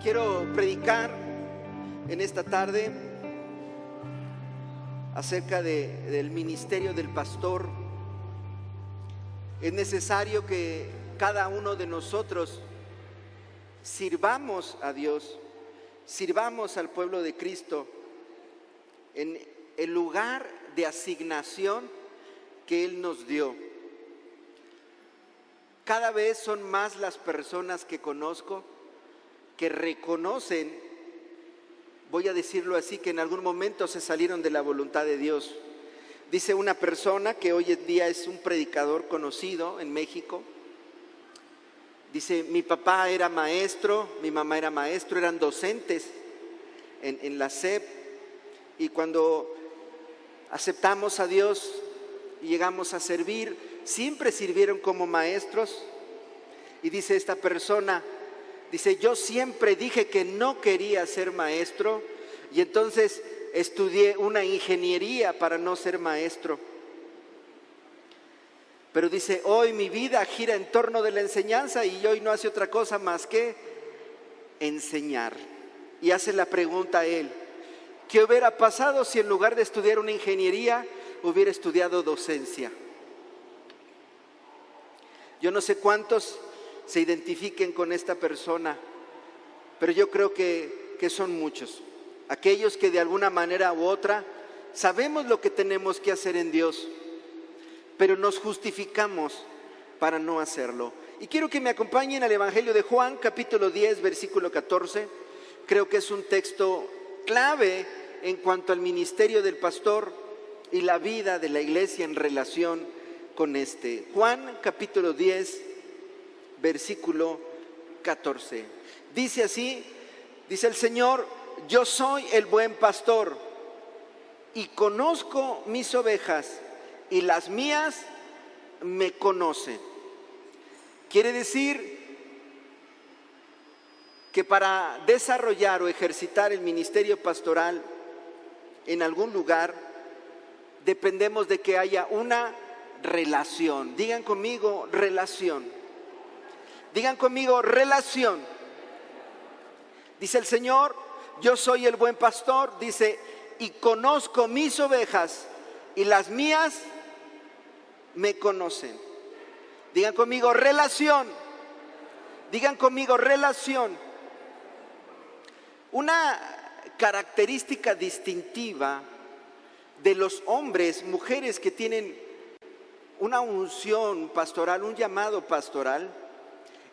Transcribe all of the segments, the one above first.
Quiero predicar en esta tarde acerca del ministerio del pastor. Es necesario que cada uno de nosotros sirvamos a Dios, sirvamos al pueblo de Cristo en el lugar de asignación que Él nos dio. Cada vez son más las personas que conozco que reconocen, voy a decirlo así, que en algún momento se salieron de la voluntad de Dios. Dice una persona que hoy en día es un predicador conocido en México, dice: mi papá era maestro, mi mamá era maestro, eran docentes en la SEP, y cuando aceptamos a Dios y llegamos a servir, siempre sirvieron como maestros. Y dice esta persona, dice: yo siempre dije que no quería ser maestro y entonces estudié una ingeniería para no ser maestro. Pero dice: hoy mi vida gira en torno de la enseñanza y hoy no hace otra cosa más que enseñar. Y hace la pregunta a él: ¿qué hubiera pasado si en lugar de estudiar una ingeniería hubiera estudiado docencia? Yo no sé cuántos se identifiquen con esta persona, pero yo creo que son muchos. Aquellos que de alguna manera u otra sabemos lo que tenemos que hacer en Dios, pero nos justificamos para no hacerlo. Y quiero que me acompañen al Evangelio de Juan, capítulo 10, versículo 14. Creo que es un texto clave en cuanto al ministerio del pastor y la vida de la iglesia en relación con este. Juan, capítulo 10, versículo 14. Dice así, dice el Señor: yo soy el buen pastor y conozco mis ovejas y las mías me conocen. Quiere decir que para desarrollar o ejercitar el ministerio pastoral en algún lugar dependemos de que haya una relación. Digan conmigo: relación. Digan conmigo: relación. Dice el Señor: yo soy el buen pastor, dice, y conozco mis ovejas y las mías me conocen. Digan conmigo: relación. Digan conmigo: relación. Una característica distintiva de los hombres, mujeres que tienen una unción pastoral, un llamado pastoral,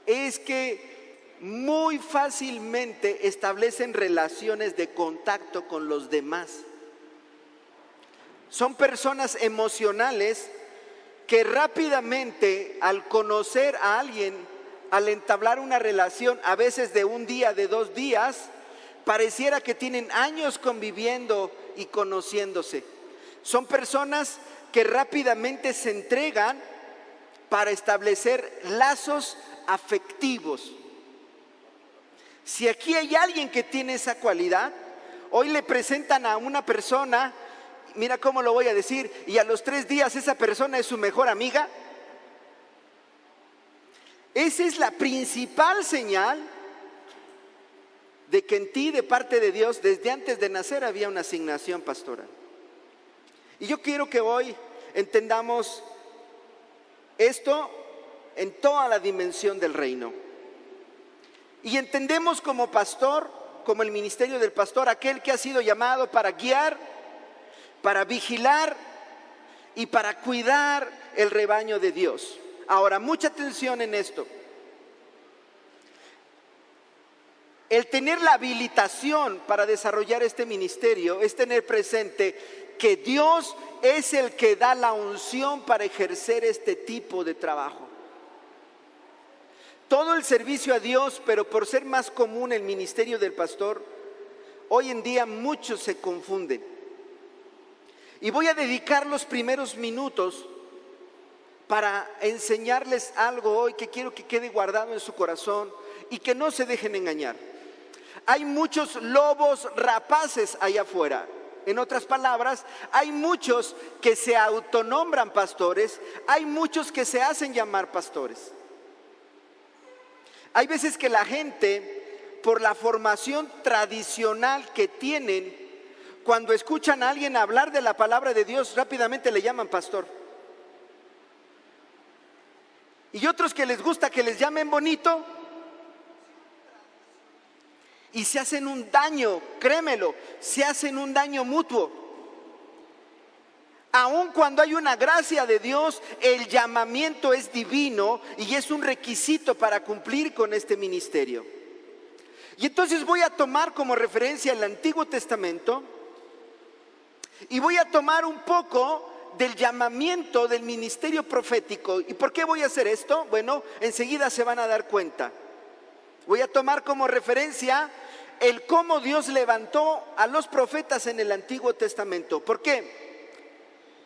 es que muy fácilmente establecen relaciones de contacto con los demás. Son personas emocionales que rápidamente, al conocer a alguien, al entablar una relación, a veces de un día, de 2 días, pareciera que tienen años conviviendo y conociéndose. Son personas que rápidamente se entregan para establecer lazos afectivos. Si aquí hay alguien que tiene esa cualidad, hoy le presentan a una persona, mira cómo lo voy a decir, y a los 3 días esa persona es su mejor amiga. Esa es la principal señal de que en ti, de parte de Dios, desde antes de nacer había una asignación pastoral. Y yo quiero que hoy entendamos esto en toda la dimensión del reino. Y entendemos como pastor, como el ministerio del pastor, aquel que ha sido llamado para guiar, para vigilar y para cuidar el rebaño de Dios. Ahora, mucha atención en esto. El tener la habilitación para desarrollar este ministerio es tener presente que Dios es el que da la unción para ejercer este tipo de trabajo. Todo el servicio a Dios, pero por ser más común el ministerio del pastor, hoy en día muchos se confunden. Y voy a dedicar los primeros minutos para enseñarles algo hoy que quiero que quede guardado en su corazón y que no se dejen engañar. Hay muchos lobos rapaces allá afuera. En otras palabras, hay muchos que se autonombran pastores, hay muchos que se hacen llamar pastores. Hay veces que la gente por la formación tradicional que tienen, cuando escuchan a alguien hablar de la palabra de Dios, rápidamente le llaman pastor. Y otros que les gusta que les llamen bonito, y se hacen un daño, créemelo, se hacen un daño mutuo. Aun cuando hay una gracia de Dios, el llamamiento es divino y es un requisito para cumplir con este ministerio. Y entonces voy a tomar como referencia el Antiguo Testamento y voy a tomar un poco del llamamiento del ministerio profético. ¿Y por qué voy a hacer esto? Bueno, enseguida se van a dar cuenta. Voy a tomar como referencia el cómo Dios levantó a los profetas en el Antiguo Testamento. ¿Por qué?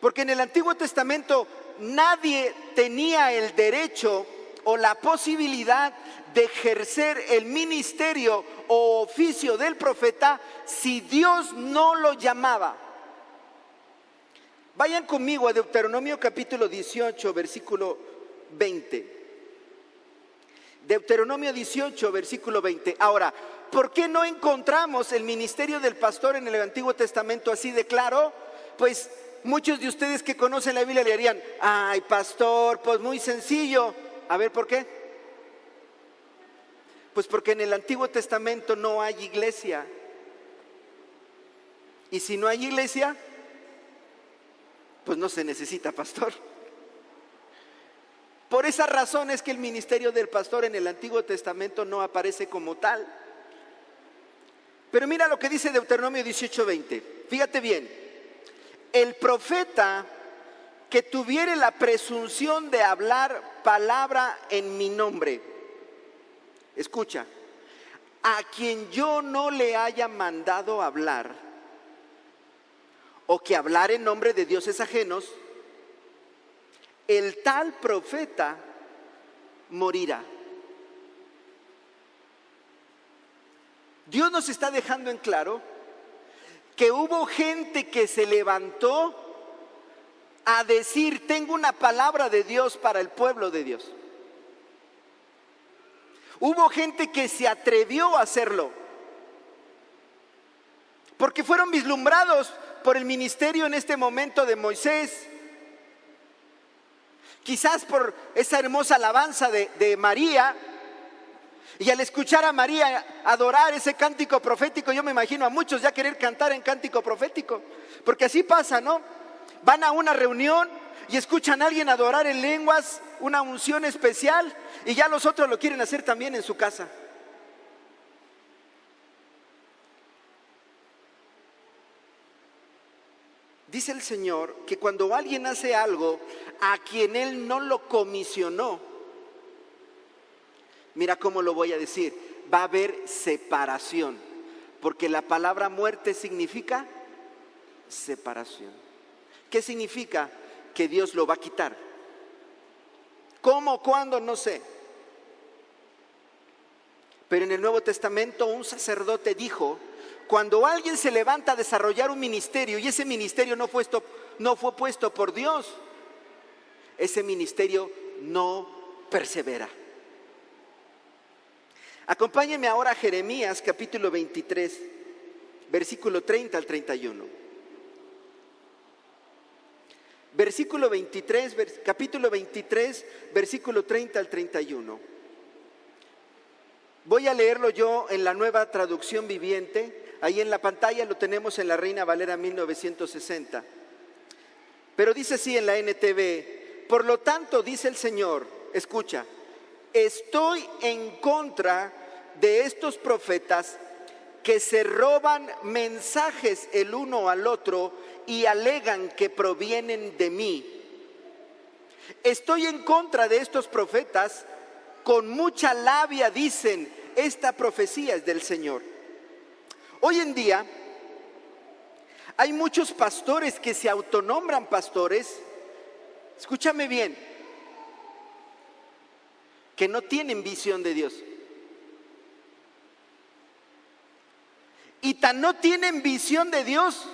Porque en el Antiguo Testamento nadie tenía el derecho o la posibilidad de ejercer el ministerio o oficio del profeta si Dios no lo llamaba. Vayan conmigo a Deuteronomio capítulo 18, versículo 20. Deuteronomio 18, versículo 20. Ahora, ¿por qué no encontramos el ministerio del pastor en el Antiguo Testamento así de claro? Pues muchos de ustedes que conocen la Biblia le dirían: ay, pastor, pues muy sencillo. A ver, ¿por qué? Pues porque en el Antiguo Testamento no hay iglesia. Y si no hay iglesia, pues no se necesita pastor. Por esa razón es que el ministerio del pastor en el Antiguo Testamento no aparece como tal. Pero mira lo que dice Deuteronomio 18:20. Fíjate bien. El profeta que tuviere la presunción de hablar palabra en mi nombre, escucha, a quien yo no le haya mandado hablar, o que hablar en nombre de dioses ajenos, el tal profeta morirá. Dios nos está dejando en claro que hubo gente que se levantó a decir: tengo una palabra de Dios para el pueblo de Dios. Hubo gente que se atrevió a hacerlo, porque fueron vislumbrados por el ministerio en este momento de Moisés, quizás por esa hermosa alabanza de María. Y al escuchar a María adorar ese cántico profético, yo me imagino a muchos ya querer cantar en cántico profético, porque así pasa, ¿no? Van a una reunión y escuchan a alguien adorar en lenguas, una unción especial, y ya los otros lo quieren hacer también en su casa. Dice el Señor que cuando alguien hace algo a quien Él no lo comisionó, mira cómo lo voy a decir, va a haber separación, porque la palabra muerte significa separación. ¿Qué significa? Que Dios lo va a quitar. ¿Cómo? ¿Cuándo? No sé. Pero en el Nuevo Testamento un sacerdote dijo: cuando alguien se levanta a desarrollar un ministerio y ese ministerio no fue puesto por Dios, ese ministerio no persevera. Acompáñenme ahora a Jeremías capítulo 23, versículo 30 al 31. Versículo 23, capítulo 23, versículo 30 al 31. Voy a leerlo yo en la Nueva Traducción Viviente. Ahí en la pantalla lo tenemos en la Reina Valera 1960. Pero dice así en la NTV: por lo tanto, dice el Señor, escucha, estoy en contra de estos profetas que se roban mensajes el uno al otro y alegan que provienen de mí. Estoy en contra de estos profetas, con mucha labia dicen: esta profecía es del Señor. Hoy en día hay muchos pastores que se autonombran pastores, escúchame bien, que no tienen visión de Dios. Y tan no tienen visión de Dios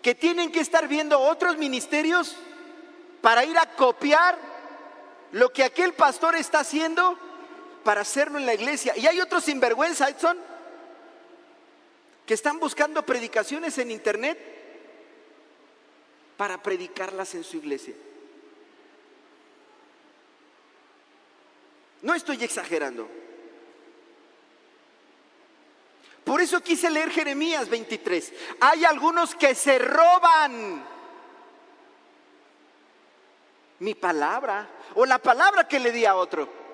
que tienen que estar viendo otros ministerios para ir a copiar lo que aquel pastor está haciendo, para hacerlo en la iglesia. Y hay otros sinvergüenza, Edson, que están buscando predicaciones en internet para predicarlas en su iglesia. No estoy exagerando. Por eso quise leer Jeremías 23. Hay algunos que se roban mi palabra o la palabra que le di a otro.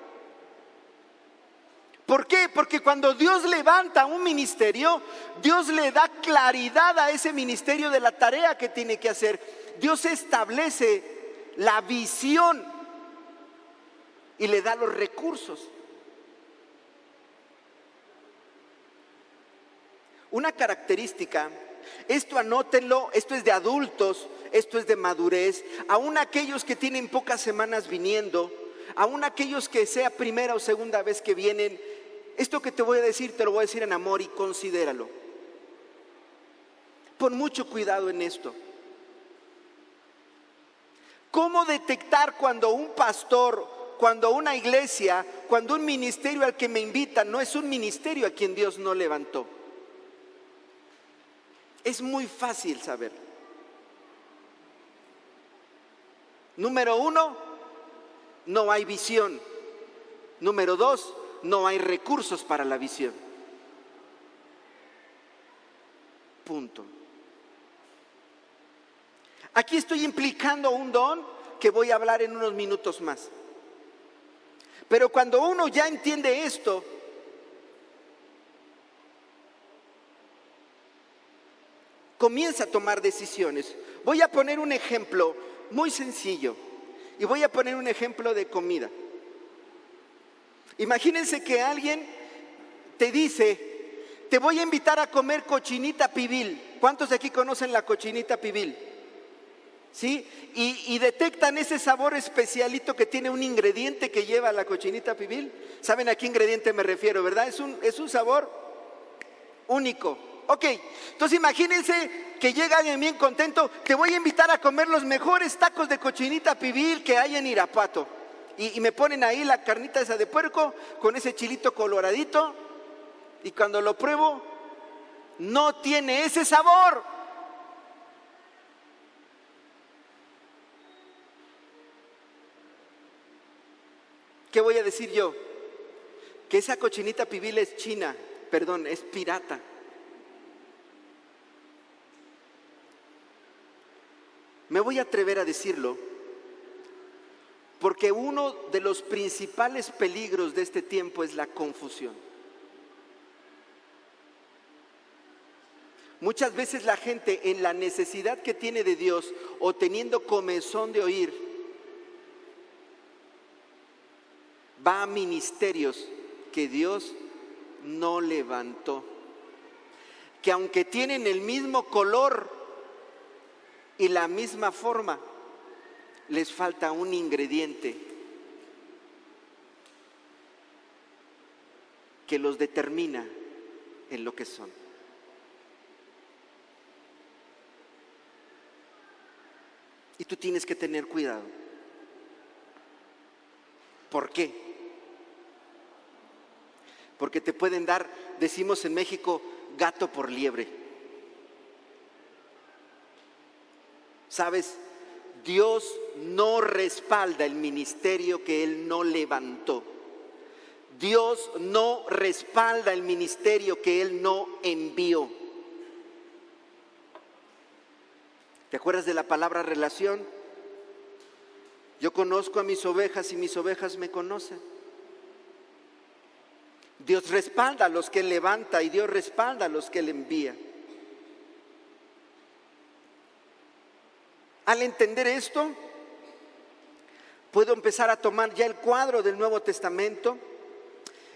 ¿Por qué? Porque cuando Dios levanta un ministerio, Dios le da claridad a ese ministerio de la tarea que tiene que hacer. Dios establece la visión y le da los recursos. Una característica, esto anótenlo, esto es de adultos, esto es de madurez, aún aquellos que tienen pocas semanas viniendo, aún aquellos que sea primera o segunda vez que vienen, esto que te voy a decir, te lo voy a decir en amor y considéralo. Pon mucho cuidado en esto. ¿Cómo detectar cuando un pastor, cuando una iglesia, cuando un ministerio al que me invitan no es un ministerio a quien Dios no levantó? Es muy fácil saber. Número 1, no hay visión. Número 2, no hay recursos para la visión. Punto. Aquí estoy implicando un don que voy a hablar en unos minutos más. Pero cuando uno ya entiende esto, comienza a tomar decisiones. Voy a poner un ejemplo muy sencillo y voy a poner un ejemplo de comida. Imagínense que alguien te dice: te voy a invitar a comer cochinita pibil. ¿Cuántos de aquí conocen la cochinita pibil? ¿Sí? Y detectan ese sabor especialito que tiene un ingrediente que lleva la cochinita pibil. ¿Saben a qué ingrediente me refiero, verdad? Es un sabor único. Ok, entonces imagínense que llega alguien bien contento: te voy a invitar a comer los mejores tacos de cochinita pibil que hay en Irapuato. Y me ponen ahí la carnita esa de puerco con ese chilito coloradito, y cuando lo pruebo, no tiene ese sabor. ¿Qué voy a decir yo? Que esa cochinita pibil es china, perdón, es pirata. Me voy a atrever a decirlo porque uno de los principales peligros de este tiempo es la confusión. Muchas veces la gente, en la necesidad que tiene de Dios o teniendo comezón de oír, va a ministerios que Dios no levantó, que aunque tienen el mismo color y la misma forma, les falta un ingrediente que los determina en lo que son. Y tú tienes que tener cuidado. ¿Por qué? Porque te pueden dar, decimos en México, gato por liebre. ¿Sabes? Dios no respalda el ministerio que Él no levantó. Dios no respalda el ministerio que Él no envió. ¿Te acuerdas de la palabra relación? Yo conozco a mis ovejas y mis ovejas me conocen. Dios respalda a los que Él levanta y Dios respalda a los que Él envía. Al entender esto, puedo empezar a tomar ya el cuadro del Nuevo Testamento.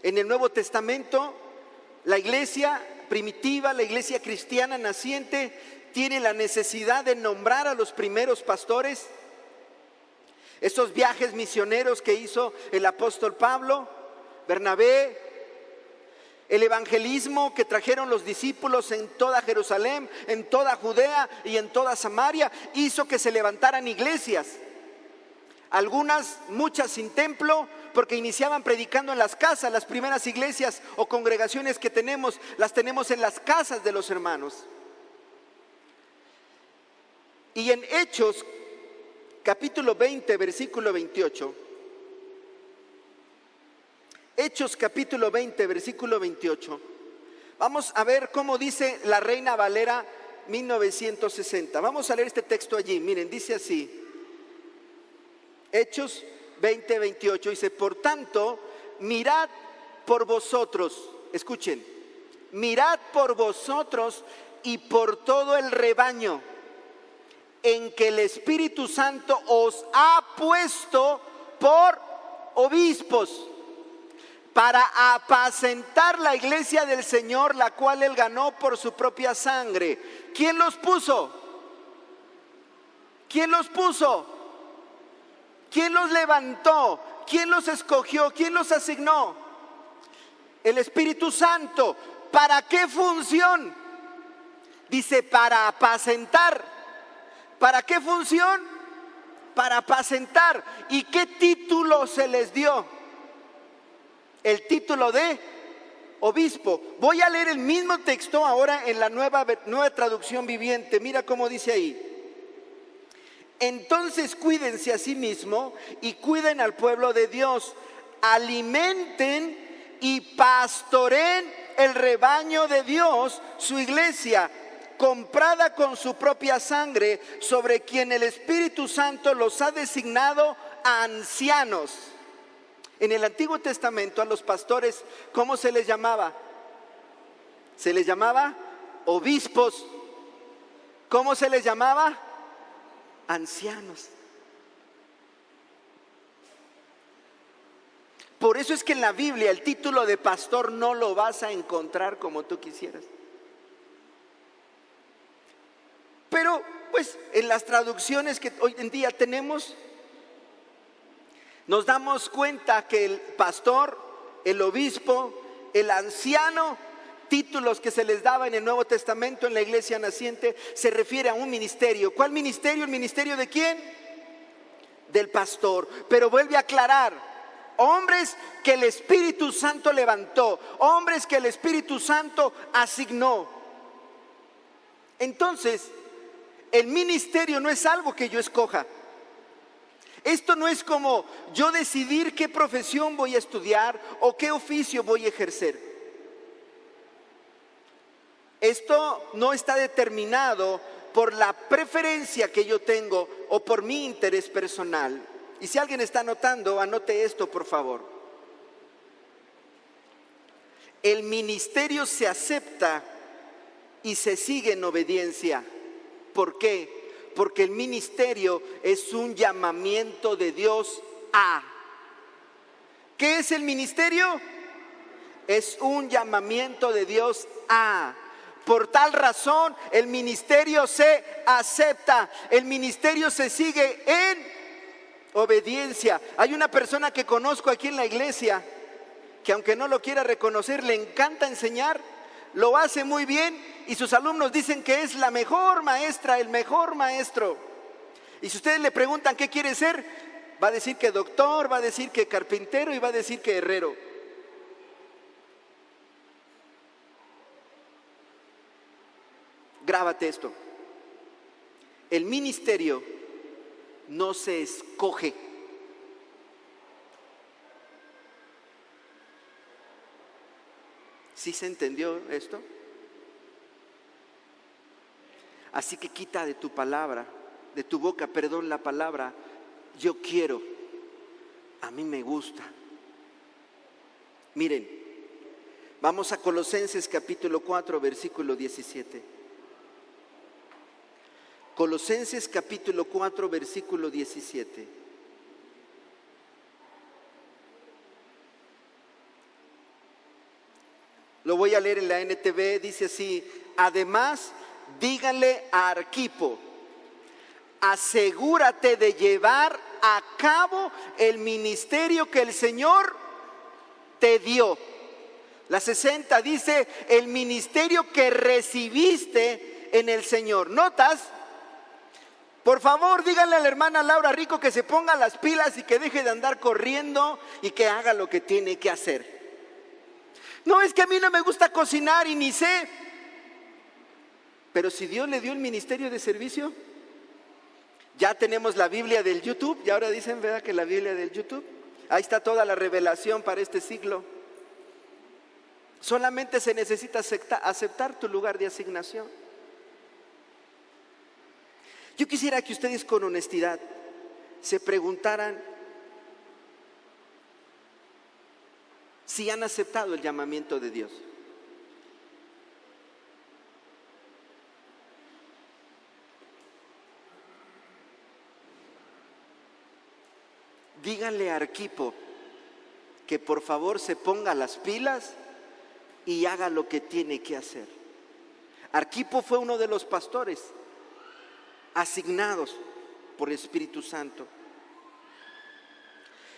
En el Nuevo Testamento, la iglesia primitiva, la iglesia cristiana naciente, tiene la necesidad de nombrar a los primeros pastores. Esos viajes misioneros que hizo el apóstol Pablo, Bernabé, el evangelismo que trajeron los discípulos en toda Jerusalén, en toda Judea y en toda Samaria, hizo que se levantaran iglesias. Algunas, muchas sin templo, porque iniciaban predicando en las casas. Las primeras iglesias o congregaciones que tenemos, las tenemos en las casas de los hermanos. Y en Hechos, capítulo 20, versículo 28. Hechos, capítulo 20, versículo 28. Vamos a ver cómo dice la Reina Valera 1960. Vamos a leer este texto allí. Miren, dice así. Hechos 20, 28. Dice: por tanto, mirad por vosotros. Escuchen. Mirad por vosotros y por todo el rebaño en que el Espíritu Santo os ha puesto por obispos, para apacentar la iglesia del Señor, la cual Él ganó por su propia sangre. ¿Quién los puso? ¿Quién los puso? ¿Quién los levantó? ¿Quién los escogió? ¿Quién los asignó? El Espíritu Santo. ¿Para qué función? Dice, para apacentar. ¿Para qué función? Para apacentar. ¿Y qué título se les dio? El título de obispo. Voy a leer el mismo texto ahora en la nueva traducción viviente. Mira cómo dice ahí. Entonces cuídense a sí mismos y cuiden al pueblo de Dios. Alimenten y pastoreen el rebaño de Dios, su iglesia, comprada con su propia sangre, sobre quien el Espíritu Santo los ha designado ancianos. En el Antiguo Testamento a los pastores, ¿cómo se les llamaba? Se les llamaba obispos. ¿Cómo se les llamaba? Ancianos. Por eso es que en la Biblia el título de pastor no lo vas a encontrar como tú quisieras. Pero pues en las traducciones que hoy en día tenemos, nos damos cuenta que el pastor, el obispo, el anciano, títulos que se les daba en el Nuevo Testamento en la iglesia naciente, se refiere a un ministerio. ¿Cuál ministerio? ¿El ministerio de quién? Del pastor. Pero vuelve a aclarar: hombres que el Espíritu Santo levantó, hombres que el Espíritu Santo asignó. Entonces, el ministerio no es algo que yo escoja. Esto no es como yo decidir qué profesión voy a estudiar o qué oficio voy a ejercer. Esto no está determinado por la preferencia que yo tengo o por mi interés personal. Y si alguien está anotando, anote esto, por favor. El ministerio se acepta y se sigue en obediencia. ¿Por qué? Porque el ministerio es un llamamiento de Dios a. ¿Qué es el ministerio? Es un llamamiento de Dios a. Por tal razón, el ministerio se acepta, el ministerio se sigue en obediencia. Hay una persona que conozco aquí en la iglesia que, aunque no lo quiera reconocer, le encanta enseñar, lo hace muy bien y sus alumnos dicen que es la mejor maestra, el mejor maestro. Y si ustedes le preguntan qué quiere ser, va a decir que doctor, va a decir que carpintero y va a decir que herrero. Grábate esto: el ministerio no se escoge. ¿Sí se entendió esto? Así que quita de tu palabra, de tu boca, perdón, la palabra yo quiero, a mí me gusta. Miren, vamos a Colosenses capítulo 4, versículo 17. Colosenses capítulo 4, versículo 17. Lo voy a leer en la NTV, dice así: además, díganle a Arquipo, asegúrate de llevar a cabo el ministerio que el Señor te dio. La 60 dice: el ministerio que recibiste en el Señor. ¿Notas? Por favor, díganle a la hermana Laura Rico que se ponga las pilas y que deje de andar corriendo y que haga lo que tiene que hacer. No, es que a mí no me gusta cocinar y ni sé. Pero si Dios le dio el ministerio de servicio, ya tenemos la Biblia del YouTube, y ahora dicen, ¿verdad?, que la Biblia del YouTube, ahí está toda la revelación para este siglo. Solamente se necesita aceptar tu lugar de asignación. Yo quisiera que ustedes con honestidad se preguntaran si han aceptado el llamamiento de Dios. Díganle a Arquipo que por favor se ponga las pilas y haga lo que tiene que hacer. Arquipo fue uno de los pastores asignados por el Espíritu Santo.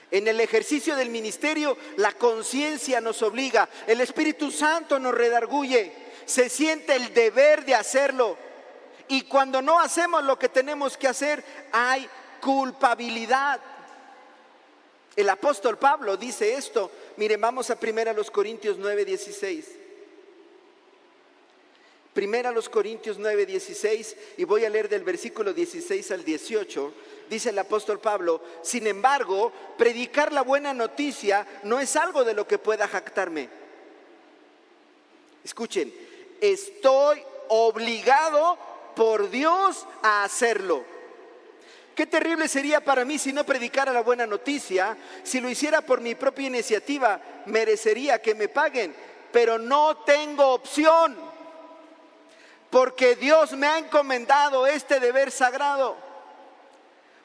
En el ejercicio del ministerio, la conciencia nos obliga, el Espíritu Santo nos redarguye, se siente el deber de hacerlo. Y cuando no hacemos lo que tenemos que hacer, hay culpabilidad. El apóstol Pablo dice esto. Miren, vamos a 1 Corintios 9:16. 1 Corintios 9:16, y voy a leer del versículo 16 al 18. Dice el apóstol Pablo: sin embargo, predicar la buena noticia no es algo de lo que pueda jactarme. Escuchen, estoy obligado por Dios a hacerlo. Qué terrible sería para mí si no predicara la buena noticia. Si lo hiciera por mi propia iniciativa, merecería que me paguen, pero no tengo opción, porque Dios me ha encomendado este deber sagrado.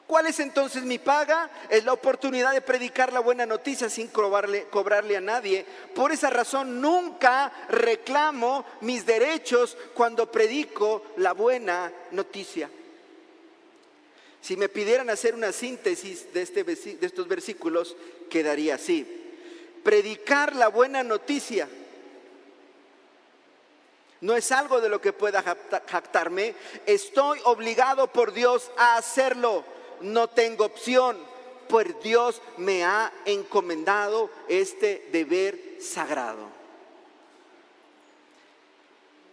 ¿Cuál es entonces mi paga? Es la oportunidad de predicar la buena noticia sin cobrarle a nadie. Por esa razón nunca reclamo mis derechos cuando predico la buena noticia. Si me pidieran hacer una síntesis de estos versículos, quedaría así: predicar la buena noticia no es algo de lo que pueda jactarme. Estoy obligado por Dios a hacerlo. No tengo opción, pues Dios me ha encomendado este deber sagrado.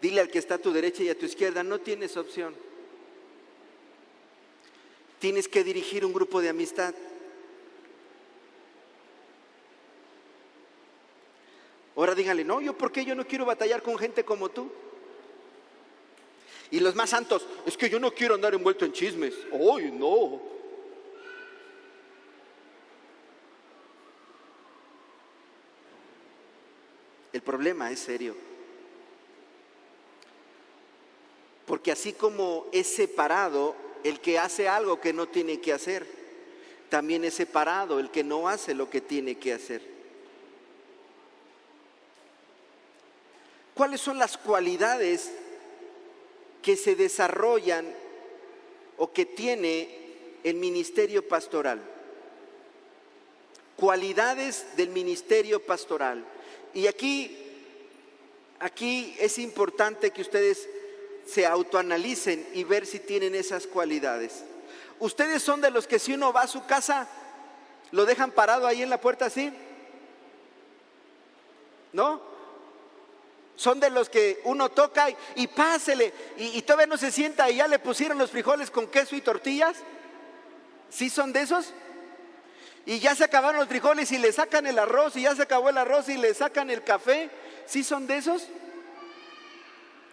Dile al que está a tu derecha y a tu izquierda: no tienes opción. Tienes que dirigir un grupo de amistad. Ahora díganle: no, ¿por qué yo no quiero batallar con gente como tú? Y los más santos: es que yo no quiero andar envuelto en chismes. ¡Ay, no! El problema es serio. Porque así como es separado el que hace algo que no tiene que hacer, también es separado el que no hace lo que tiene que hacer. ¿Cuáles son las cualidades que se desarrollan o que tiene el ministerio pastoral? Cualidades del ministerio pastoral. Y aquí es importante que ustedes se autoanalicen y ver si tienen esas cualidades. ¿Ustedes son de los que si uno va a su casa, lo dejan parado ahí en la puerta así? ¿No? Son de los que uno toca y pásele, y todavía no se sienta y ya le pusieron los frijoles con queso y tortillas. ¿Sí son de esos? Y ya se acabaron los frijoles y le sacan el arroz, y ya se acabó el arroz y le sacan el café. ¿Sí son de esos?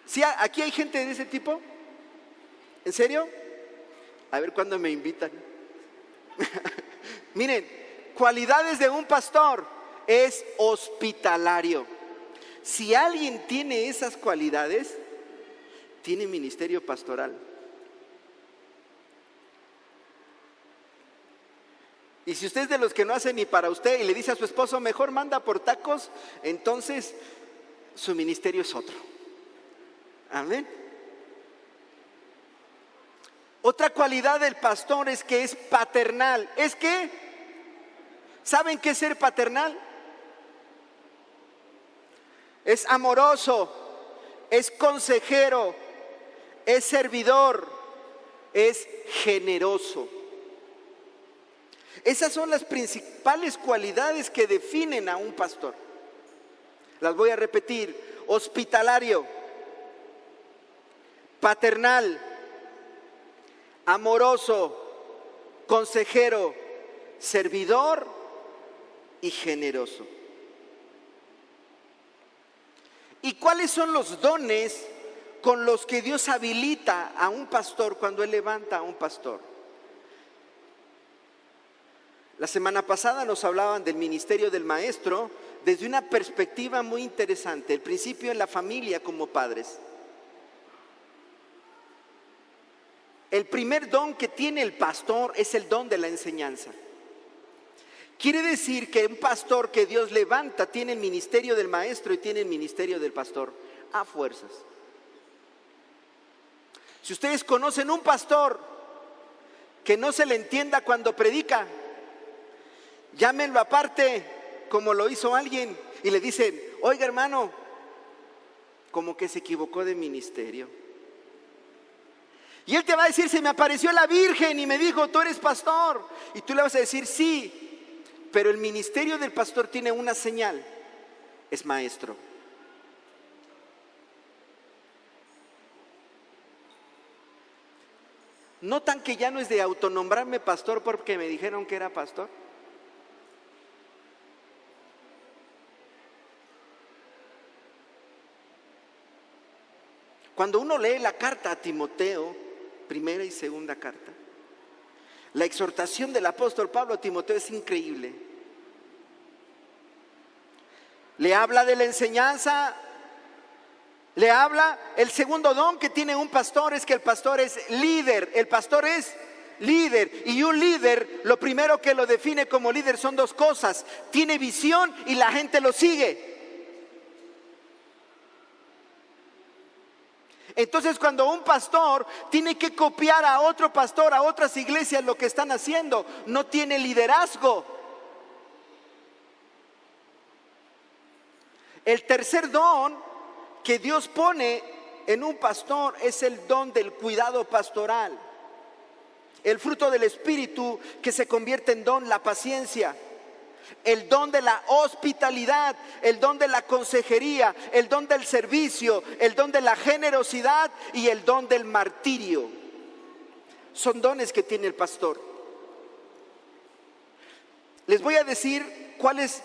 ¿Sí, aquí hay gente de ese tipo? ¿En serio? A ver cuándo me invitan. Miren, cualidades de un pastor: es hospitalario. Si alguien tiene esas cualidades, tiene ministerio pastoral. Y si usted es de los que no hace ni para usted y le dice a su esposo: mejor manda por tacos, entonces su ministerio es otro. Amén. Otra cualidad del pastor es que es paternal. ¿Es qué? ¿Saben qué es ser paternal? Es amoroso, es consejero, es servidor, es generoso. Esas son las principales cualidades que definen a un pastor. Las voy a repetir: hospitalario, paternal, amoroso, consejero, servidor y generoso. ¿Y cuáles son los dones con los que Dios habilita a un pastor cuando Él levanta a un pastor? La semana pasada nos hablaban del ministerio del maestro desde una perspectiva muy interesante, el principio en la familia como padres. El primer don que tiene el pastor es el don de la enseñanza. Quiere decir que un pastor que Dios levanta tiene el ministerio del maestro y tiene el ministerio del pastor, a fuerzas. Si ustedes conocen un pastor que no se le entienda cuando predica, llámenlo aparte, como lo hizo alguien, y le dicen: oiga, hermano, como que se equivocó de ministerio. Y él te va a decir: se me apareció la Virgen y me dijo, tú eres pastor. Y tú le vas a decir: sí, pero el ministerio del pastor tiene una señal: es maestro. ¿Notan que ya no es de autonombrarme pastor porque me dijeron que era pastor? Cuando uno lee la carta a Timoteo, primera y segunda carta, la exhortación del apóstol Pablo a Timoteo es increíble. Le habla de la enseñanza, le habla. El segundo don que tiene un pastor es que el pastor es líder. El pastor es líder, y un líder, lo primero que lo define como líder son dos cosas: tiene visión y la gente lo sigue. Entonces, cuando un pastor tiene que copiar a otro pastor, a otras iglesias lo que están haciendo, no tiene liderazgo. El tercer don que Dios pone en un pastor es el don del cuidado pastoral. El fruto del Espíritu que se convierte en don, la paciencia. El don de la hospitalidad, el don de la consejería, el don del servicio, el don de la generosidad y el don del martirio. Son dones que tiene el pastor. Les voy a decir cuál es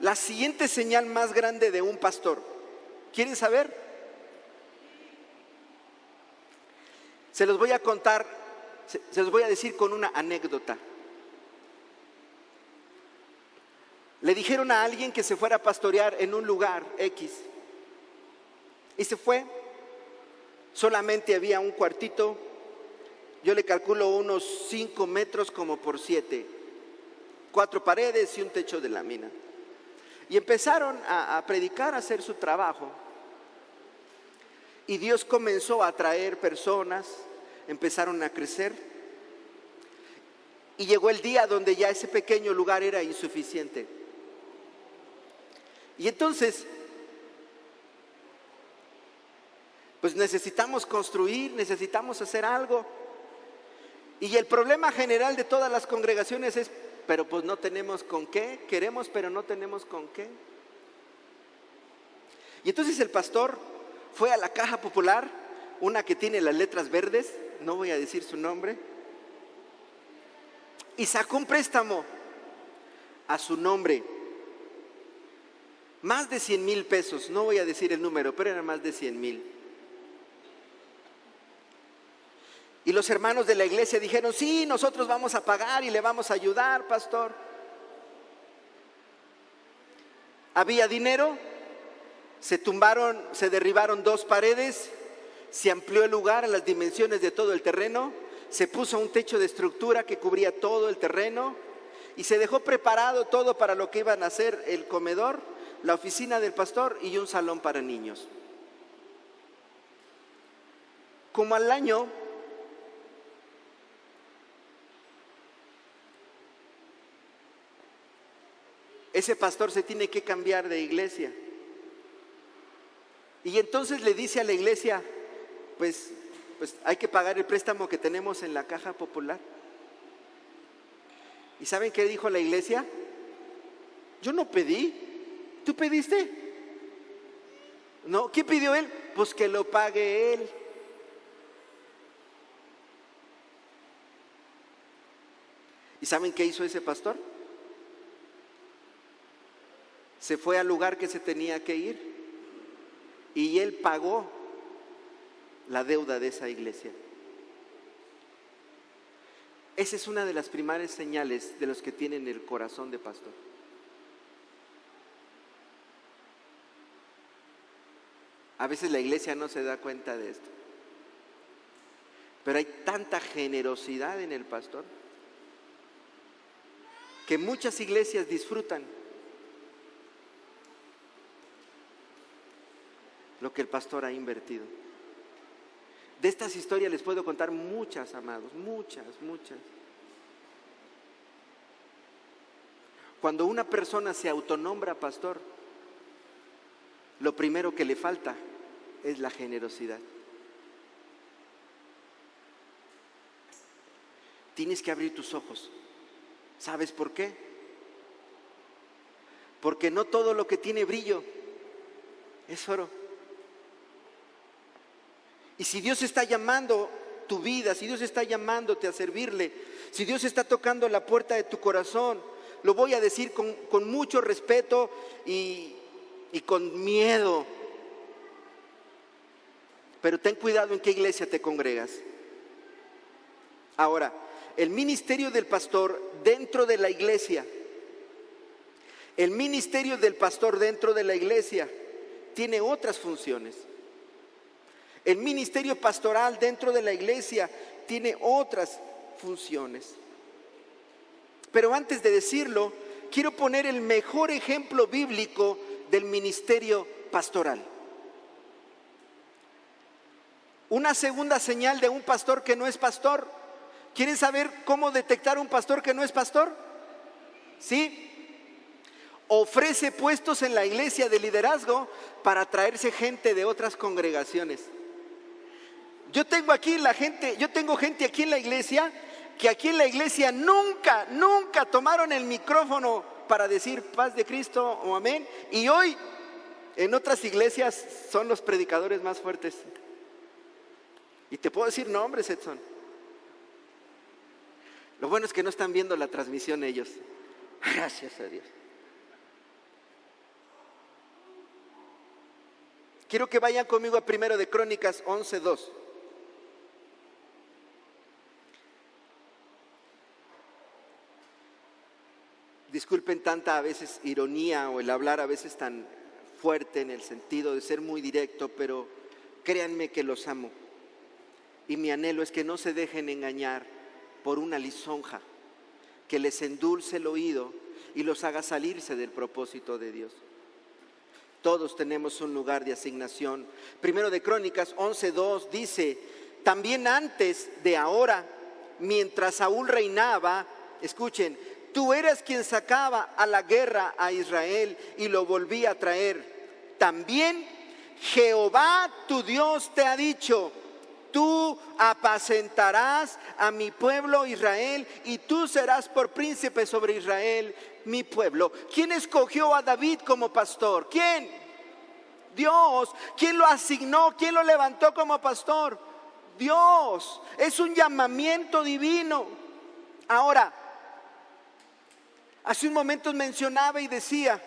la siguiente señal más grande de un pastor. ¿Quieren saber? Se los voy a contar, se los voy a decir con una anécdota. Le dijeron a alguien que se fuera a pastorear en un lugar X, y se fue. Solamente había un cuartito, yo le calculo unos 5 metros como por 7, 4 paredes y un techo de lámina. Y empezaron a predicar, a hacer su trabajo. Y Dios comenzó a traer personas, empezaron a crecer. Y llegó el día donde ya ese pequeño lugar era insuficiente. Y entonces, pues necesitamos construir, necesitamos hacer algo. Y el problema general de todas las congregaciones es: pero pues no tenemos con qué, queremos pero no tenemos con qué. Y entonces el pastor fue a la Caja Popular, una que tiene las letras verdes, no voy a decir su nombre, y sacó un préstamo a su nombre. Más de 100,000 pesos, no voy a decir el número, pero eran más de 100,000. Y los hermanos de la iglesia dijeron: sí, nosotros vamos a pagar y le vamos a ayudar, pastor. Había dinero, se derribaron 2 paredes, se amplió el lugar a las dimensiones de todo el terreno, se puso un techo de estructura que cubría todo el terreno y se dejó preparado todo para lo que iban a hacer: el comedor, la oficina del pastor y un salón para niños. Como al año, ese pastor se tiene que cambiar de iglesia. Y entonces le dice a la iglesia: pues pues hay que pagar el préstamo que tenemos en la Caja Popular. ¿Y saben qué dijo la iglesia? Yo no pedí, ¿tú pediste? No, ¿quién pidió él? Pues que lo pague él. ¿Y saben qué hizo ese pastor? Se fue al lugar que se tenía que ir y él pagó la deuda de esa iglesia. Esa es una de las primeras señales de los que tienen el corazón de pastor. A veces la iglesia no se da cuenta de esto, pero hay tanta generosidad en el pastor que muchas iglesias disfrutan lo que el pastor ha invertido. De estas historias les puedo contar muchas, amados, muchas. Cuando una persona se autonombra pastor, lo primero que le falta es la generosidad. Tienes que abrir tus ojos. ¿Sabes por qué? Porque no todo lo que tiene brillo es oro. Y si Dios está llamando tu vida, si Dios está llamándote a servirle, si Dios está tocando la puerta de tu corazón, lo voy a decir con mucho respeto y con miedo, pero ten cuidado en qué iglesia te congregas. Ahora, el ministerio del pastor dentro de la iglesia, el ministerio del pastor dentro de la iglesia tiene otras funciones. El ministerio pastoral dentro de la iglesia tiene otras funciones. Pero antes de decirlo, quiero poner el mejor ejemplo bíblico del ministerio pastoral. Una segunda señal de un pastor que no es pastor. ¿Quieren saber cómo detectar un pastor que no es pastor? ¿Sí? Ofrece puestos en la iglesia de liderazgo para traerse gente de otras congregaciones. Yo tengo gente aquí en la iglesia que aquí en la iglesia nunca tomaron el micrófono para decir paz de Cristo o amén, y hoy en otras iglesias son los predicadores más fuertes. Y te puedo decir nombres, Edson. Lo bueno es que no están viendo la transmisión ellos. Gracias a Dios. Quiero que vayan conmigo a 1 de Crónicas 11:2. Disculpen tanta a veces ironía o el hablar a veces tan fuerte en el sentido de ser muy directo, pero créanme que los amo. Y mi anhelo es que no se dejen engañar por una lisonja que les endulce el oído y los haga salirse del propósito de Dios. Todos tenemos un lugar de asignación. 1 de Crónicas 11:2 dice: también antes de ahora, mientras Saúl reinaba, escuchen, tú eras quien sacaba a la guerra a Israel y lo volvía a traer. También Jehová tu Dios te ha dicho: tú apacentarás a mi pueblo Israel y tú serás por príncipe sobre Israel, mi pueblo. ¿Quién escogió a David como pastor? ¿Quién? Dios. ¿Quién lo asignó? ¿Quién lo levantó como pastor? Dios. Es un llamamiento divino. Ahora, hace un momento mencionaba y decía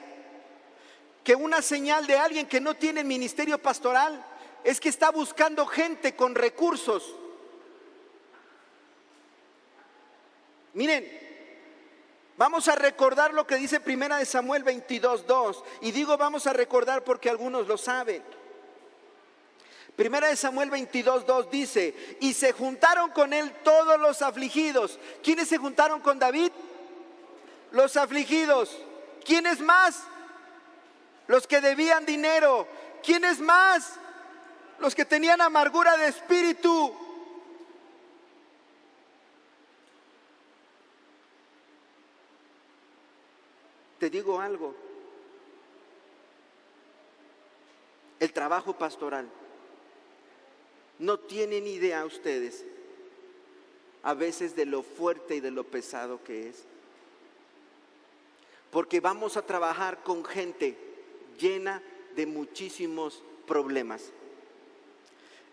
que una señal de alguien que no tiene ministerio pastoral es que está buscando gente con recursos. Miren, vamos a recordar lo que dice 1 de Samuel 22:2. Y digo vamos a recordar porque algunos lo saben. 1 de Samuel 22:2 dice: y se juntaron con él todos los afligidos. ¿Quiénes se juntaron con David? Los afligidos. ¿Quiénes más? Los que debían dinero. ¿Quiénes más? Los que tenían amargura de espíritu. Te digo algo. El trabajo pastoral No tienen idea ustedes a veces de lo fuerte y de lo pesado que es. Porque vamos a trabajar con gente llena de muchísimos problemas.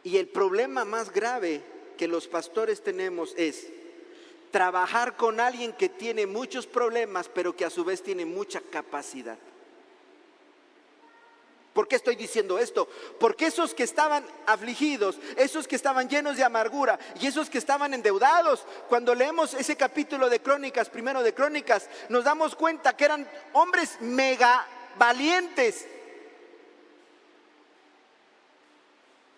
Y el problema más grave que los pastores tenemos es trabajar con alguien que tiene muchos problemas, pero que a su vez tiene mucha capacidad. ¿Por qué estoy diciendo esto? Porque esos que estaban afligidos, esos que estaban llenos de amargura y esos que estaban endeudados, cuando leemos ese capítulo de Crónicas, primero de Crónicas, nos damos cuenta que eran hombres mega valientes,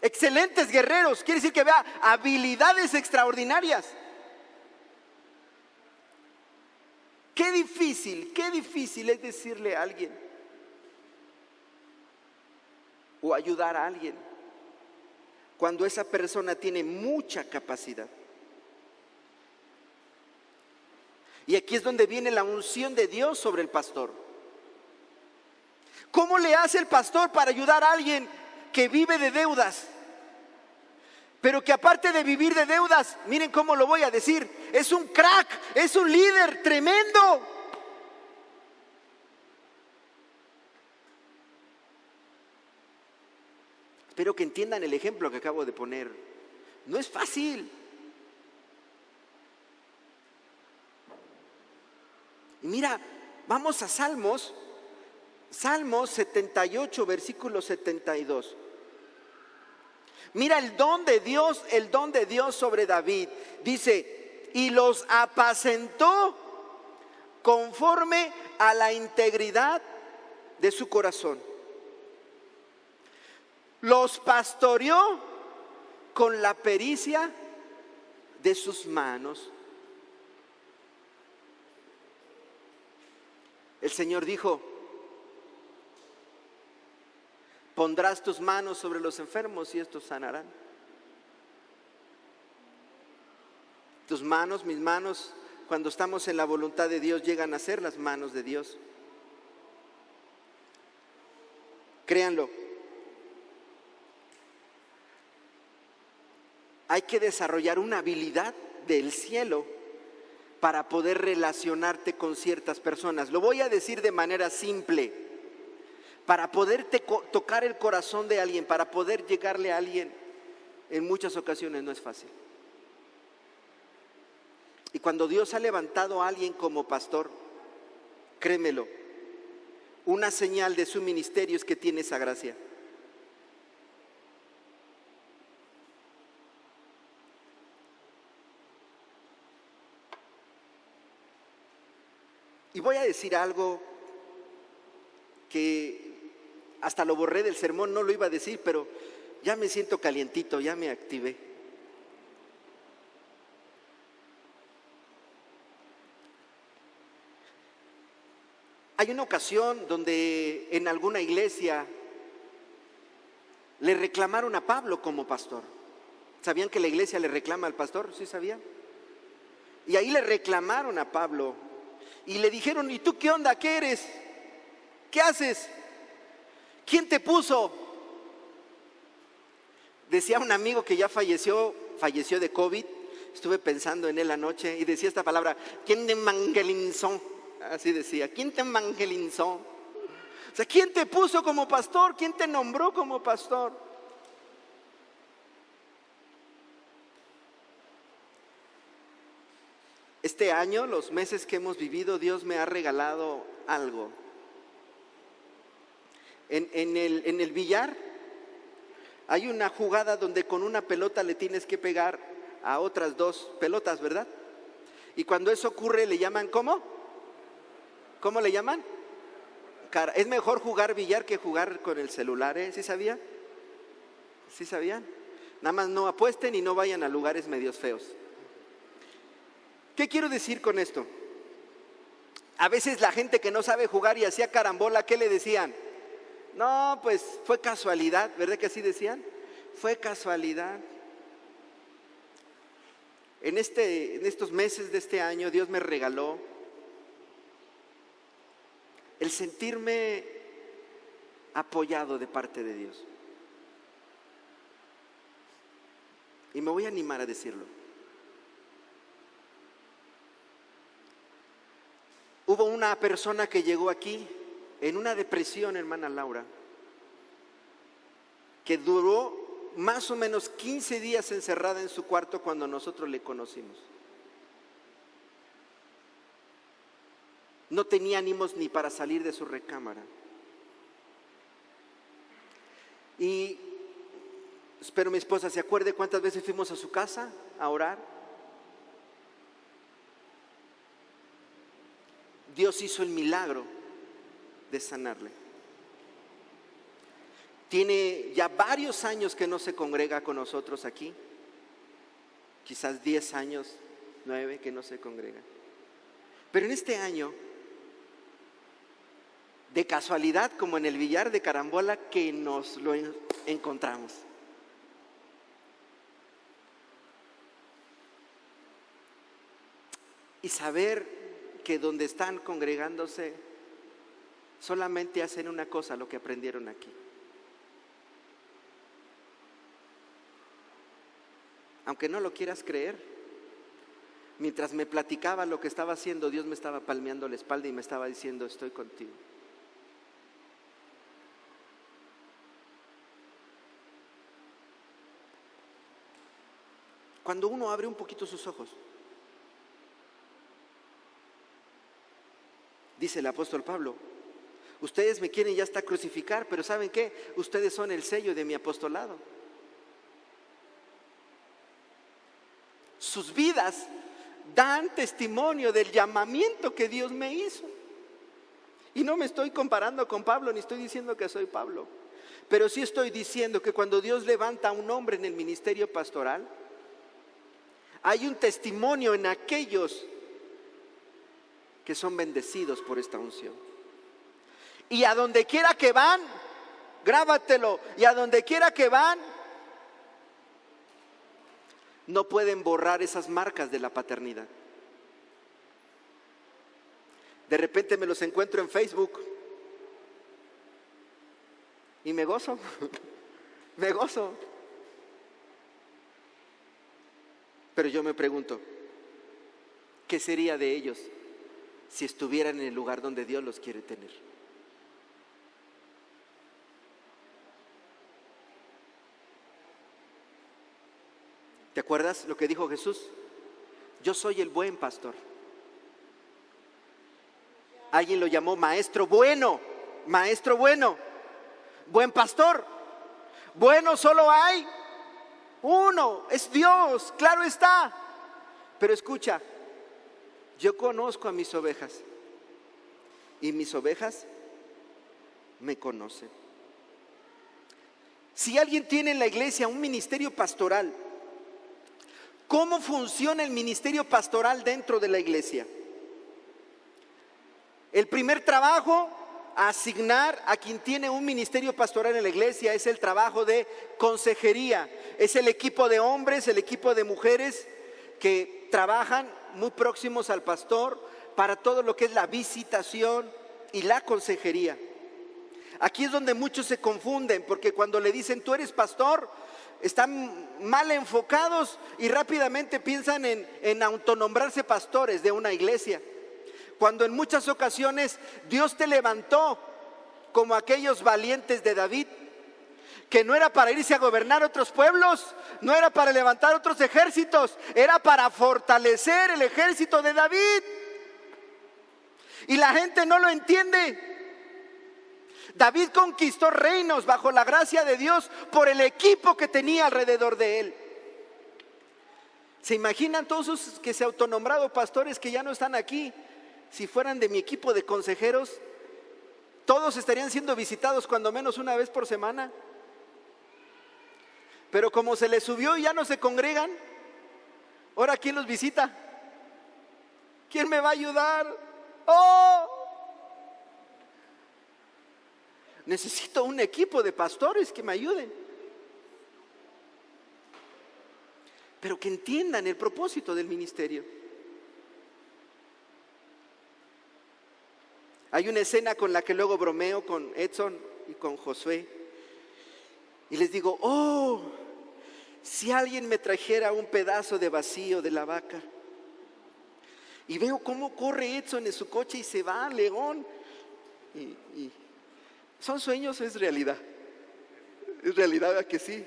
excelentes guerreros. Quiere decir que había habilidades extraordinarias. Qué difícil es decirle a alguien o ayudar a alguien cuando esa persona tiene mucha capacidad. Y aquí es donde viene la unción de Dios sobre el pastor. ¿Cómo le hace el pastor para ayudar a alguien que vive de deudas? Pero que aparte de vivir de deudas, miren cómo lo voy a decir, es un crack, es un líder tremendo. Espero que entiendan el ejemplo que acabo de poner. No es fácil. Y mira, vamos a Salmos 78, versículo 72. Mira el don de Dios sobre David. Dice, y los apacentó conforme a la integridad de su corazón. Los pastoreó con la pericia de sus manos. El Señor dijo, pondrás tus manos sobre los enfermos y estos sanarán. Tus manos, mis manos, cuando estamos en la voluntad de Dios, llegan a ser las manos de Dios. Créanlo. Hay que desarrollar una habilidad del cielo para poder relacionarte con ciertas personas. Lo voy a decir de manera simple. Para poder tocar el corazón de alguien, para poder llegarle a alguien, en muchas ocasiones no es fácil. Y cuando Dios ha levantado a alguien como pastor, créemelo, una señal de su ministerio es que tiene esa gracia. Y voy a decir algo que hasta lo borré del sermón, no lo iba a decir, pero ya me siento calientito, ya me activé. Hay una ocasión donde en alguna iglesia le reclamaron a Pablo como pastor. ¿Sabían que la iglesia le reclama al pastor? ¿Sí sabían? Y ahí le reclamaron a Pablo y le dijeron, ¿y tú qué onda? ¿Qué eres? ¿Qué haces? ¿Quién te puso? Decía un amigo que ya falleció de COVID, estuve pensando en él anoche y decía esta palabra, ¿quién te evangelizó? Así decía, ¿quién te evangelizó? O sea, ¿quién te puso como pastor? ¿Quién te nombró como pastor? Este año, los meses que hemos vivido, Dios me ha regalado algo. En el billar hay una jugada donde con una pelota le tienes que pegar a otras dos pelotas, ¿verdad? Y cuando eso ocurre le llaman ¿cómo? ¿Cómo le llaman? Es mejor jugar billar que jugar con el celular, ¿eh? ¿Sí sabían? ¿Sí sabían? Nada más no apuesten y no vayan a lugares medios feos. ¿Qué quiero decir con esto? A veces la gente que no sabe jugar y hacía carambola, ¿qué le decían? No, pues fue casualidad, ¿verdad que así decían? Fue casualidad. En estos meses de este año, Dios me regaló el sentirme apoyado de parte de Dios. Y me voy a animar a decirlo. Hubo una persona que llegó aquí en una depresión, hermana Laura, que duró más o menos 15 días encerrada en su cuarto cuando nosotros le conocimos. No tenía ánimos ni para salir de su recámara. Y espero mi esposa se acuerde cuántas veces fuimos a su casa a orar. Dios hizo el milagro de sanarle. Tiene ya varios años que no se congrega con nosotros aquí. Quizás 10 años, 9 que no se congrega. Pero en este año, de casualidad, como en el billar de carambola, que nos lo encontramos. Y saber que donde están congregándose solamente hacen una cosa, lo que aprendieron aquí. Aunque no lo quieras creer, mientras me platicaba lo que estaba haciendo, Dios me estaba palmeando la espalda y me estaba diciendo: estoy contigo. Cuando uno abre un poquito sus ojos, dice el apóstol Pablo: ustedes me quieren ya hasta crucificar, pero ¿saben qué? Ustedes son el sello de mi apostolado. Sus vidas dan testimonio del llamamiento que Dios me hizo. Y no me estoy comparando con Pablo, ni estoy diciendo que soy Pablo, pero sí estoy diciendo que cuando Dios levanta a un hombre en el ministerio pastoral, hay un testimonio en aquellos que son bendecidos por esta unción. Y a donde quiera que van, grábatelo, y a donde quiera que van, no pueden borrar esas marcas de la paternidad. De repente me los encuentro en Facebook y me gozo, me gozo. Pero yo me pregunto, ¿qué sería de ellos si estuvieran en el lugar donde Dios los quiere tener? ¿Te acuerdas lo que dijo Jesús? Yo soy el buen pastor. Alguien lo llamó maestro bueno, maestro bueno, buen pastor. Bueno solo hay uno, es Dios, claro está. Pero escucha, yo conozco a mis ovejas y mis ovejas me conocen. Si alguien tiene en la iglesia un ministerio pastoral, ¿cómo funciona el ministerio pastoral dentro de la iglesia? El primer trabajo a asignar a quien tiene un ministerio pastoral en la iglesia es el trabajo de consejería. Es el equipo de hombres, el equipo de mujeres que trabajan muy próximos al pastor para todo lo que es la visitación y la consejería. Aquí es donde muchos se confunden, porque cuando le dicen tú eres pastor, están mal enfocados y rápidamente piensan en autonombrarse pastores de una iglesia, cuando en muchas ocasiones Dios te levantó como aquellos valientes de David, que no era para irse a gobernar otros pueblos, no era para levantar otros ejércitos, era para fortalecer el ejército de David. Y la gente no lo entiende. David conquistó reinos bajo la gracia de Dios por el equipo que tenía alrededor de él. ¿Se imaginan todos esos que se autonombrado pastores que ya no están aquí? Si fueran de mi equipo de consejeros, todos estarían siendo visitados cuando menos una vez por semana. Pero como se les subió y ya no se congregan, ahora ¿quién los visita? ¿Quién me va a ayudar? ¡Oh! Necesito un equipo de pastores que me ayuden, pero que entiendan el propósito del ministerio. Hay una escena con la que luego bromeo con Edson y con Josué y les digo: oh, si alguien me trajera un pedazo de vacío de la vaca. Y veo cómo corre Edson en su coche y se va León. Y ¿son sueños o es realidad? Es realidad, ¿verdad que sí?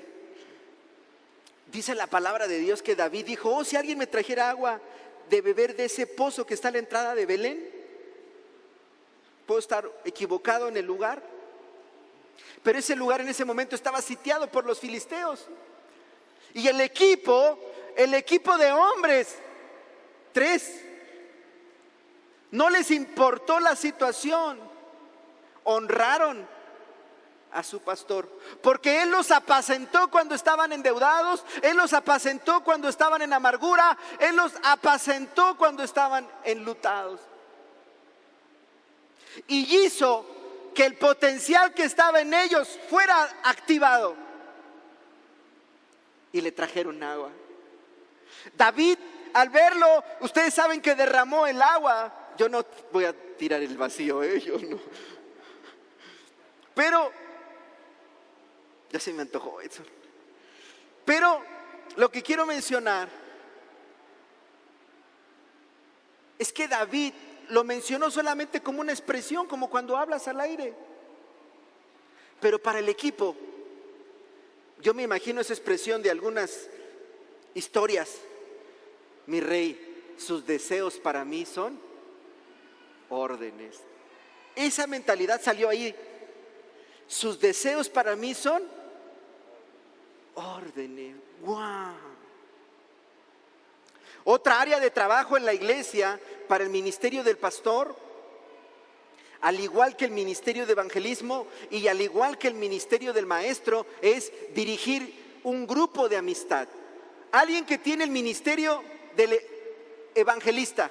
Dice la palabra de Dios que David dijo: oh, si alguien me trajera agua de beber de ese pozo que está a la entrada de Belén. Puedo estar equivocado en el lugar, pero ese lugar en ese momento estaba sitiado por los filisteos. Y el equipo de hombres, 3, no les importó la situación, honraron a su pastor, porque Él los apacentó cuando estaban endeudados, Él los apacentó cuando estaban en amargura, Él los apacentó cuando estaban enlutados. Y hizo que el potencial que estaba en ellos fuera activado. Y le trajeron agua. David, al verlo, ustedes saben que derramó el agua. Yo no voy a tirar el vacío, yo no. Pero, ya se me antojó eso. Pero lo que quiero mencionar es que David lo mencionó solamente como una expresión, como cuando hablas al aire. Pero para el equipo, yo me imagino esa expresión de algunas historias: mi rey, sus deseos para mí son órdenes. Esa mentalidad salió ahí. Sus deseos para mí son órdenes. ¡Wow! Otra área de trabajo en la iglesia para el ministerio del pastor, al igual que el ministerio de evangelismo y al igual que el ministerio del maestro, es dirigir un grupo de amistad. Alguien que tiene el ministerio del evangelista,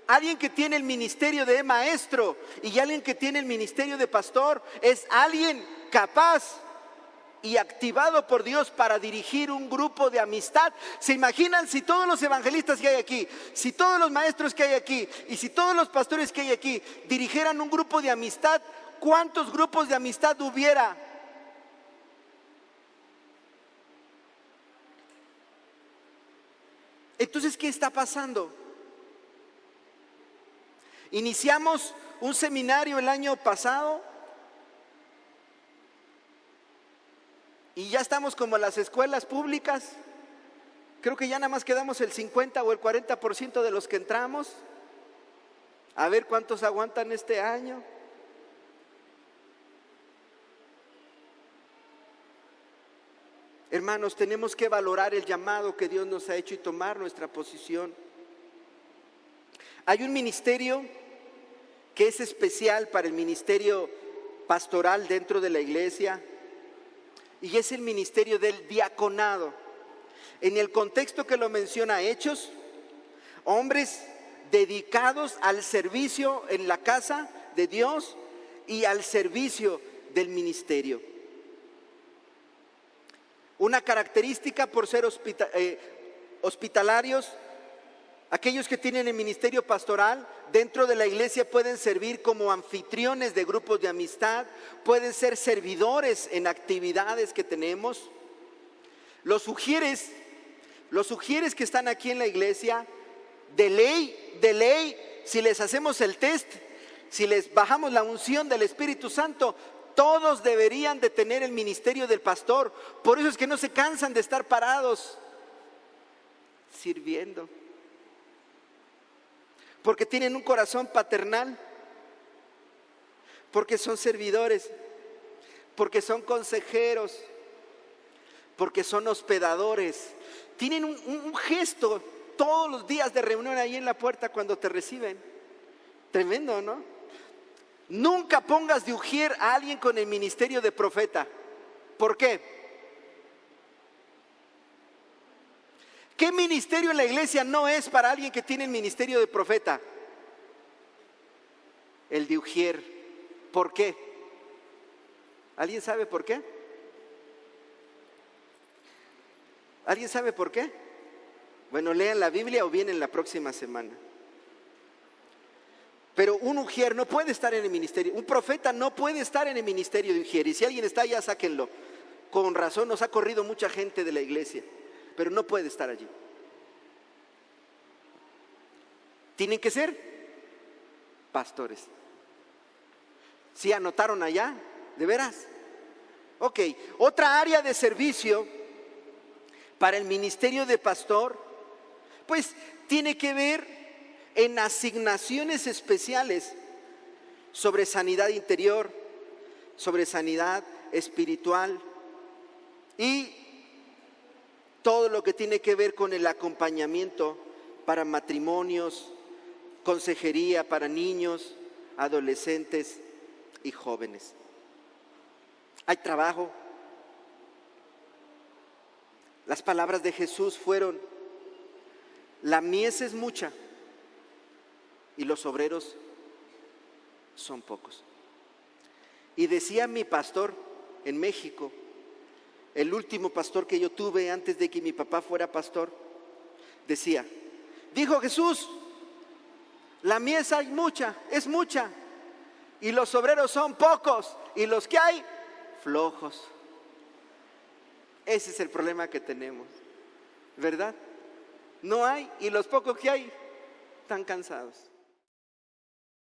alguien que tiene el ministerio de maestro y alguien que tiene el ministerio de pastor, es alguien capaz y activado por Dios para dirigir un grupo de amistad. ¿Se imaginan si todos los evangelistas que hay aquí, si todos los maestros que hay aquí y si todos los pastores que hay aquí dirigieran un grupo de amistad? ¿Cuántos grupos de amistad hubiera? Entonces, ¿qué está pasando? Iniciamos un seminario el año pasado y ya estamos como en las escuelas públicas. Creo que ya nada más quedamos el 50 o el 40% de los que entramos. A ver cuántos aguantan este año. Hermanos, tenemos que valorar el llamado que Dios nos ha hecho y tomar nuestra posición. Hay un ministerio que es especial para el ministerio pastoral dentro de la iglesia, y es el ministerio del diaconado. En el contexto que lo menciona Hechos, hombres dedicados al servicio en la casa de Dios y al servicio del ministerio. Una característica por ser hospitalarios, aquellos que tienen el ministerio pastoral dentro de la iglesia pueden servir como anfitriones de grupos de amistad, pueden ser servidores en actividades que tenemos. Los ujieres que están aquí en la iglesia, de ley, si les hacemos el test, si les bajamos la unción del Espíritu Santo, todos deberían de tener el ministerio del pastor. Por eso es que no se cansan de estar parados sirviendo, porque tienen un corazón paternal, porque son servidores, porque son consejeros, porque son hospedadores. Tienen un gesto todos los días de reunión ahí en la puerta cuando te reciben. Tremendo, ¿no? Nunca pongas de ujier a alguien con el ministerio de profeta. ¿Por qué? ¿Qué ministerio en la iglesia no es para alguien que tiene el ministerio de profeta? El de ujier. ¿Por qué? ¿Alguien sabe por qué? ¿Alguien sabe por qué? Bueno, lean la Biblia o vienen la próxima semana. Pero un ujier no puede estar en el ministerio. Un profeta no puede estar en el ministerio de ujier. Y si alguien está allá, sáquenlo. con razón nos ha corrido mucha gente de la iglesia, pero no puede estar allí. Tienen que ser pastores. ¿Sí anotaron allá? ¿De veras? Ok, otra área de servicio para el ministerio de pastor, pues tiene que ver en asignaciones especiales sobre sanidad interior, sobre sanidad espiritual y todo lo que tiene que ver con el acompañamiento para matrimonios, consejería para niños, adolescentes y jóvenes. Hay trabajo. Las palabras de Jesús fueron: la mies es mucha y los obreros son pocos. Y decía mi pastor en México, el último pastor que yo tuve antes de que mi papá fuera pastor, decía, dijo Jesús, la mies hay mucha, es mucha, y los obreros son pocos, y los que hay, flojos. Ese es el problema que tenemos, ¿verdad? No hay, y los pocos que hay, están cansados.